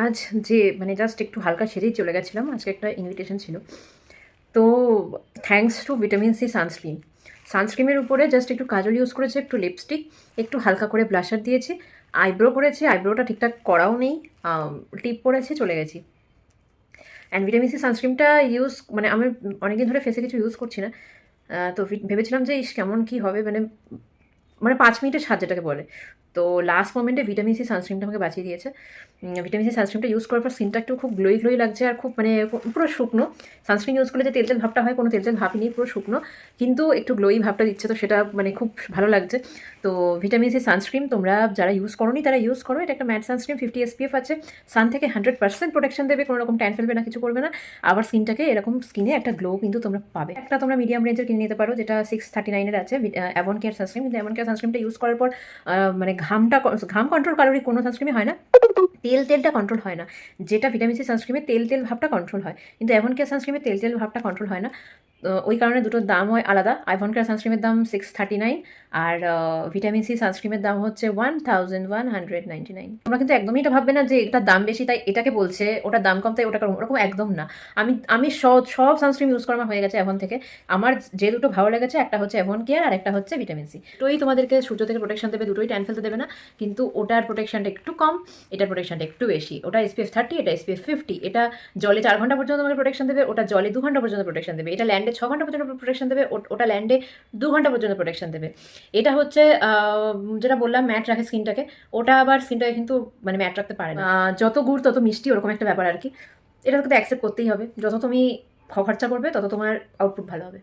আজ যে মানে জাস্ট একটু হালকা সেরেই চলে গেছিলাম, আজকে একটা ইনভিটেশন ছিল। তো thanks to vitamin C sunscreen. সানস্ক্রিনের উপরে জাস্ট একটু কাজল ইউজ করেছি, একটু লিপস্টিক, একটু হালকা করে ব্লাশার দিয়েছি, আইব্রো করেছি, আইব্রোটা ঠিকঠাক করাও নেই, টিপ পরেছি, চলে গেছি। অ্যান্ড ভিটামিন সি সানস্ক্রিনটা ইউজ মানে আমি অনেকদিন ধরে ফেসে কিছু ইউজ করছি না। তো ভেবেছিলাম যে ইস কেমন কী হবে, মানে মানে ৫ মিনিটের স্বাদ যেটাকে বলে। তো লাস্ট মোমেন্টে ভিটামিন সি সানস্ক্রিনটা আমাকে বাঁচিয়ে দিয়েছে। ভিটামিন সি সানস্ক্রিনটা ইউজ করার পর স্কিনটা একটু খুব গ্লোই গ্লোই লাগছে, আর খুব মানে পুরো শুকনো। সানস্ক্রিন ইউজ করলে যে তেল তেল ভাবটা হয়, কোনো তেল তেল ভাবই নেই, পুরো শুকনো, কিন্তু একটু গ্লোই ভাবটা দিচ্ছে, তো সেটা মানে খুব ভালো লাগছে। তো ভিটামিন সি সানস্ক্রিন তোমরা যারা ইউজ করোনি তারা ইউজ করো। এটা একটা ম্যাট সানস্ক্রিন, 50 SPF আছে, সান থেকে 100% প্রোটেকশন দেবে, কোনো রকম ট্যান ফেলবে না, কিছু করবে না। আবার স্কিনটাকে এরকম স্কিনে একটা গ্লো কিন্তু তোমরা পাবে। একটা তোমরা মিডিয়াম রেঞ্জের কিনে নিতে পারো, যেটা 639 আছে, অ্যাভন কেয়ার সানস্ক্রিন। কিন্তু অ্যাভন কেয়ার সানস্ক্রিনটা ইউজ করার পর মানে ঘাম কন্ট্রোল কারোরই কোনো সানস্ক্রিনে হয় না, তেলটা কন্ট্রোল হয় না। যেটা ভিটামিন সি সানস্ক্রিমে তেল ভাবটা কন্ট্রোল হয়, কিন্তু অ্যাভন কেয়ার সানস্ক্রিমে তেল ভাবটা কন্ট্রোল হয় না। ওই কারণে দুটোর দাম হয় আলাদা। অ্যাভন কেয়ার সানস্ক্রিমের দাম 639, আর ভিটামিন সি সানস্ক্রিমের দাম হচ্ছে 1199। তোমরা কিন্তু একদমই এটা ভাববে না যে এটার দাম বেশি তাই এটাকে বলছে, ওটার দাম কম তাই ওটা কম, ওরকম একদম না। আমি সব সানস্ক্রিন ইউজ করা আমার হয়ে গেছে অ্যাভন থেকে। আমার যে দুটো ভালো লেগেছে, একটা হচ্ছে অ্যাভন কেয়ার আর একটা হচ্ছে ভিটামিন সি। দুটোই তোমাদেরকে সূর্য থেকে প্রোটেকশন দেবে, দুটোই ট্যান ফেলতে দেবে না, কিন্তু ওটার প্রোটেকশনটা একটু কম, এটার প্রোটেকশনটা একটু বেশি। ওটা SPF 30, এটা SPF 50। এটা জলে 4 ঘন্টা পর্যন্ত তোমাকে প্রোটেকশন দেবে, ওটা জলে 2 ঘন্টা পর্যন্ত প্রোটেকশন দেবে। এটা ল্যান্ডে 6 ঘন্টা পর্যন্ত প্রোটেকশন দেবে, ওটা ল্যান্ডে 2 ঘন্টা পর্যন্ত প্রোটেকশন দেবে। এটা হচ্ছে যেটা বললাম ম্যাট রাখে স্কিনটাকে, ওটা আবার স্কিনটাকে কিন্তু মানে ম্যাট রাখতে পারে না। যত গুড় তত মিষ্টি, ওরকম একটা ব্যাপার আর কি। এটা তো অ্যাকসেপ্ট করতেই হবে। যত তুমি খরচা করবে তত তোমার আউটপুট ভালো হবে।